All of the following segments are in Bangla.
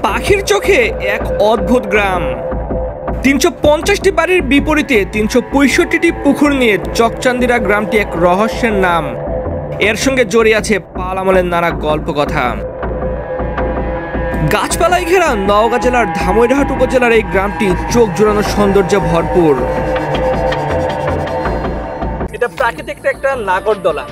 পাখির চোখে এক অদ্ভুত গ্রাম। ৩৫০টি বাড়ির বিপরীতে ৩৬৫টি পুকুর নিয়ে চকচান্দিরা গ্রামটি এক রহস্যের নাম। এর সঙ্গে জড়িয়ে আছে পাল আমলের নানা গল্প কথা। গাছপালায় ঘেরা নওগাঁ জেলার ধামইরহাট উপজেলার এই গ্রামটি চোখ জোড়ানো সৌন্দর্যে ভরপুর। এটা প্রাকৃতিক একটা নাগরদোলা।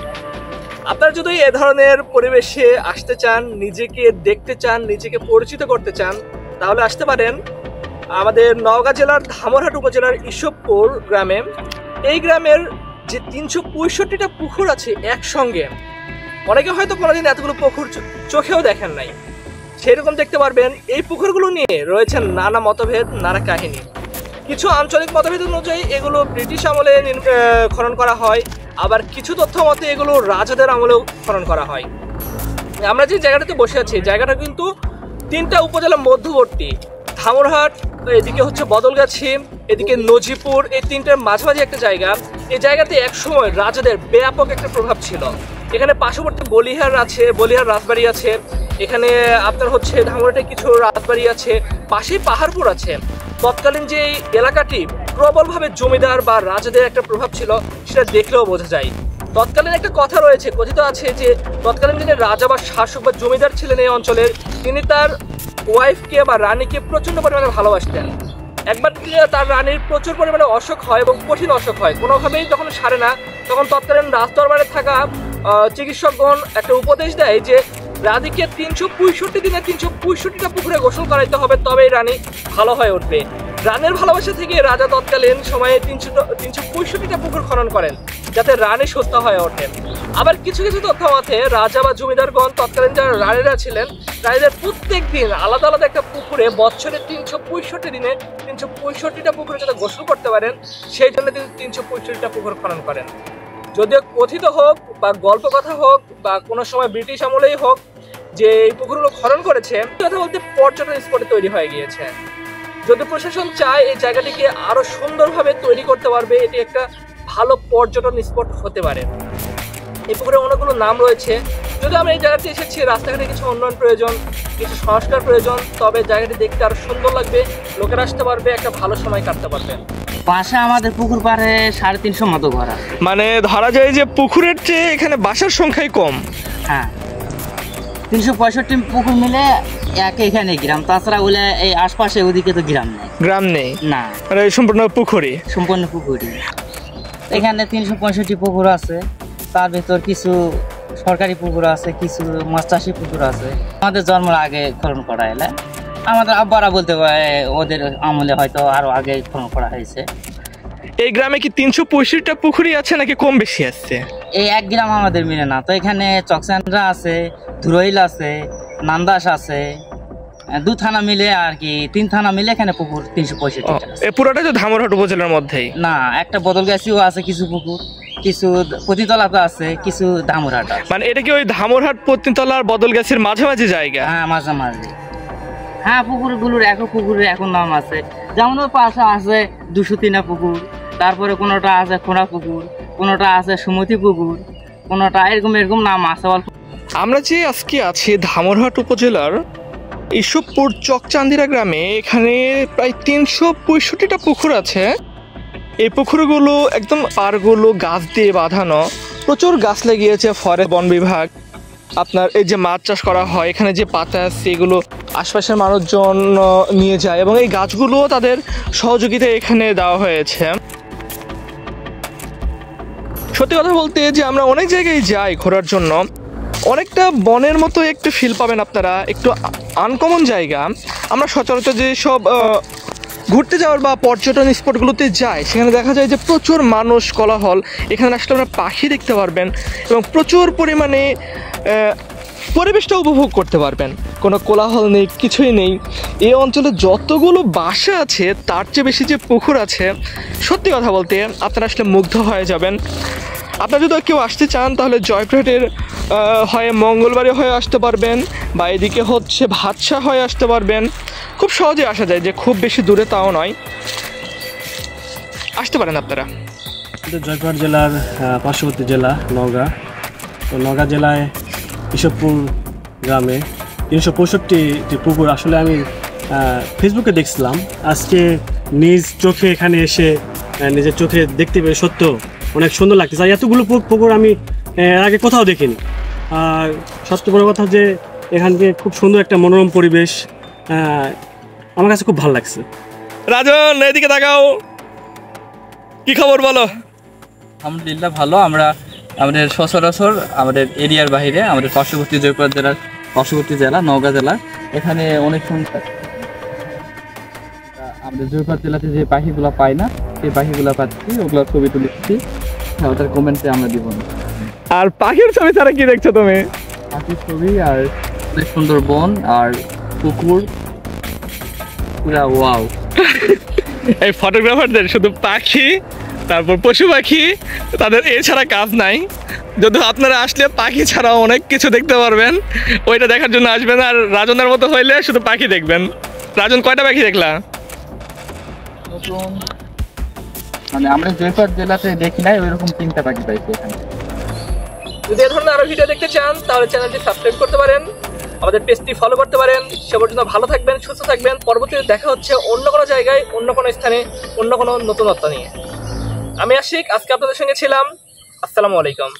আপনারা যদি এ ধরনের পরিবেশে আসতে চান, নিজেকে দেখতে চান, নিজেকে পরিচিত করতে চান, তাহলে আসতে পারেন আমাদের নওগাঁ জেলার ধামইরহাট উপজেলার ঈশ্বরপুর গ্রামে। এই গ্রামের যে ৩৬৫টা পুকুর আছে একসঙ্গে, অনেকে হয়তো কোনোদিন এতগুলো পুকুর চোখেও দেখেন নাই, সেরকম দেখতে পারবেন। এই পুকুরগুলো নিয়ে রয়েছে নানা মতভেদ, নানা কাহিনী। কিছু আঞ্চলিক মতভেদ অনুযায়ী এগুলো ব্রিটিশ আমলে খনন করা হয়, আবার কিছু তথ্য মতে এগুলো রাজাদের আমলেও খনন করা হয়। আমরা যে জায়গাটাতে বসে আছি, জায়গাটা কিন্তু 3টা উপজেলা মধ্যবর্তী। ধামইরহাট, এদিকে হচ্ছে বদলগাছি, এদিকে নজিপুর, এই 3টার মাঝামাঝি একটা জায়গা। এই জায়গাতে একসময় রাজাদের ব্যাপক একটা প্রভাব ছিল। এখানে পার্শ্ববর্তী বলিহার আছে, বলিহার রাজবাড়ি আছে। এখানে আপনার হচ্ছে ধামইরহাটে কিছু রাজবাড়ি আছে, পাশেই পাহাড়পুর আছে। তৎকালীন যে এলাকাটি প্রবলভাবে জমিদার বা রাজাদের একটা প্রভাব ছিল, সেটা দেখলেও বোঝা যায়। তৎকালীন একটা কথা রয়েছে, কথিত আছে যে তৎকালীন যে রাজা বা শাসক বা জমিদার ছিলেন এই অঞ্চলের, তিনি তার ওয়াইফকে বা রানীকে প্রচণ্ড পরিমাণে ভালোবাসতেন। একবার তার রানীর প্রচুর পরিমাণে অসুখ হয় এবং কঠিন অসুখ হয়, কোনোভাবেই যখন সারে না, তখন তৎকালীন রাজদরবারে থাকা চিকিৎসকগণ একটা উপদেশ দেয় যে রানীকে ৩৬৫ দিনে ৩৬৫টা পুকুরে গোসল করাইতে হবে, তবেই রানী ভালো হয়ে উঠবে। রানীর ভালোবাসা থেকে রাজা তৎকালীন সময়ে ৩৬৫টা পুকুর খনন করেন, যাতে রানী সুস্থ হয়ে ওঠে। আবার কিছু কিছু তথ্য মতে রাজা বা জমিদারগণ তৎকালীন যারা রানীরা ছিলেন, রানীদের প্রত্যেক দিন আলাদা আলাদা একটা পুকুরে বছরে ৩৬৫ দিনে ৩৬৫টা পুকুরে যাতে গোসল করতে পারেন, সেই জন্য তিনি ৩৬৫টা পুকুর খনন করেন। যদিও কথিত হোক বা গল্প কথা হোক বা কোনো সময় ব্রিটিশ আমলেই হোক, যে এই পুকুরগুলো খনন করেছে, কথা বলতে পর্যটন স্পটে তৈরি হয়ে গিয়েছে। যদি প্রশাসন চায় এই জায়গাটিকে আরো সুন্দরভাবে তৈরি করতে পারবে, এটি একটা ভালো পর্যটন স্পট হতে পারে। এই পুকুরে অনেকগুলো নাম রয়েছে। যদি আমরা এই জায়গাতে এসেছি, রাস্তাঘাটে কিছু উন্নয়ন প্রয়োজন, কিছু সংস্কার প্রয়োজন, তবে জায়গাটি দেখতে আরো সুন্দর লাগবে, লোকেরা আসতে পারবে, একটা ভালো সময় কাটতে পারবে। পাশে আমাদের পুকুর পাড়ে ৩৫০ মতো ঘর আছে। মানে ধরা যায় যে পুকুরের চেয়ে এখানে বাসার সংখ্যাই কম। হ্যাঁ, ৩৬৫ পুকুর মিলে এখানে গ্রাম, তাছাড়া ওইলে এই আশপাশে ওদিকে তো গ্রাম নেই না, মানে সম্পূর্ণ পুকুরই। এখানে ৩৬৫ পুকুর আছে, তার ভিতর কিছু সরকারি পুকুর আছে, কিছু মাছ চাষি পুকুর আছে। আমাদের জন্মের আগে খনন করা এলে, আমাদের আব্বারা বলতে পারে ওদের আমলে হয়তো আরো আগে খনন করা হয়েছে। এই গ্রামে কি ৩৬৫টা পুকুরই আছে নাকি কম বেশি আছে? এই এক গ্রাম আমাদের মিলে না, তো এখানে চকচান্দ্রা আছে, ধুরইল আছে, নান্দাস আছে, 2 থানা মিলে আর কি 3 থানা মিলে এখানে পুকুর ৩৬৫টা। এই পুরোটা তো ধামইরহাট উপজেলার মধ্যেই না? একটা বদলগাছিও আছে কিছু পুকুর, কিছু পতিতলাতে আছে, কিছু ধামইরহাট আছে। মানে এটা কি ওই ধামইরহাট পতিতলা আর বদলগাছির মাঝামাঝি জায়গা? হ্যাঁ, মাঝামাঝি। হ্যাঁ, পুকুরগুলোর পুকুরের এখন নাম আছে, যেমন ওর পাশে আছে ২০৩ পুকুর, তারপরে কোনোটা আছে খোঁড়া পুকুর, কোনোটা আছে সুমতি পুকুর, কোনোটা এরকম নাম আছে। আমরা যে আজকে আছি ধামইরহাট উপজেলার ঈশ্বরপুর চকচান্দিরা গ্রামে, এখানে প্রায় ৩৬৫টা পুকুর আছে। এই পুকুরগুলো একদম পাড়গুলো গাছ দিয়ে বাঁধানো, প্রচুর গাছ লেগিয়েছে। ফরেস্ট বন বিভাগ আপনার এই যে মাছ চাষ করা হয়, এখানে যে পাতা আছে এগুলো আশপাশের মানুষজন নিয়ে যায় এবং এই গাছগুলোও তাদের সহযোগিতায় এখানে দেওয়া হয়েছে। সত্যি কথা বলতে যে আমরা অনেক জায়গায় যাই ঘোরার জন্য, অনেকটা বনের মতো একটু ফিল পাবেন আপনারা, একটু আনকমন জায়গা। আমরা সচরাচর যে সব ঘুরতে যাওয়ার বা পর্যটন স্পটগুলোতে যাই, সেখানে দেখা যায় যে প্রচুর মানুষ, কোলাহল। এখানে আসলে আপনারা পাখি দেখতে পারবেন এবং প্রচুর পরিমাণে পরিবেশটা উপভোগ করতে পারবেন। কোনো কোলাহল নেই, কিছুই নেই। এই অঞ্চলে যতগুলো বাসা আছে তার চেয়ে বেশি যে পুকুর আছে, সত্যি কথা বলতে আপনারা আসলে মুগ্ধ হয়ে যাবেন। আপনারা যদি কেউ আসতে চান তাহলে জয়পুরহাটের হয়ে মঙ্গলবারে হয়ে আসতে পারবেন, বা এদিকে হচ্ছে ভাতশা হয়ে আসতে পারবেন। খুব সহজে আসা যায়, যে খুব বেশি দূরে তাও নয়, আসতে পারেন আপনারা। জয়পুরহাট জেলার পার্শ্ববর্তী জেলা নওগাঁ। তো নওগাঁ জেলায় ঈশ্বরপুর গ্রামে 365টি পুকুর আসলে আমি ফেসবুকে দেখছিলাম, আজকে নিজ চোখে এখানে এসে নিজের চোখে দেখতে পেয়ে সত্য অনেক সুন্দর লাগতেছে। আর এতগুলো পুকুর আমি এর আগে কোথাও দেখিনি। আর সবচেয়ে বড় কথা যে এখানকে খুব সুন্দর একটা মনোরম পরিবেশ, আমার কাছে খুব ভালো লাগছে। রাজন, এদিকে তাকাও, কি খবর বলো? আলহামদুলিল্লাহ ভালো। আমরা আমাদের সচরাচর আমাদের এরিয়ার বাইরে আমাদের পার্শ্ববর্তী জয়পুরহাট জেলার পার্শ্ববর্তী জেলা নওগাঁ জেলা, এখানে অনেক সুন্দর আমাদের জয়পুরহাট জেলাতে যে পাখিগুলো পাই না সেই পাখিগুলো পাচ্ছি, ওগুলো ছবি তুলেছি, ওটার কমেন্টে আমরা দিব। আর পাখির ছবি ছাড়া কি দেখছো তুমি? পাখির ছবি আর অনেক সুন্দর বন আর পুকুর, পুরা ওয়াও। এই ফটোগ্রাফারদের শুধু পাখি, তারপর পশু পাখি, তাদের এছাড়া কাজ নাই। যদি আপনারা আসলে পাখি ছাড়াও অনেক কিছু দেখতে পারবেন, ওইটা দেখার জন্য আসবেন। আর রাজনের মতো হইলে শুধু পাখি দেখবেন। রাজন, কয়টা পাখি দেখলা? নতুন মানে আমরা জয়পুরহাট জেলাতে দেখি নাই ওইরকম 3টা পাখি পাইছি এখানে। যদি এ ধরনের আরো ভিডিও দেখতে চান তাহলে চ্যানেলটি সাবস্ক্রাইব করতে পারেন, আমাদের পেজটি ফলো করতে পারেন। সে পর্যন্ত ভালো থাকবেন, সুস্থ থাকবেন। পরবর্তীতে দেখা হচ্ছে অন্য কোনো জায়গায়, অন্য কোনো স্থানে, অন্য কোনো নতুনত্ব নিয়ে। আমি আশিক, আজকে আপনাদের সঙ্গে ছিলাম। আসসালামু আলাইকুম।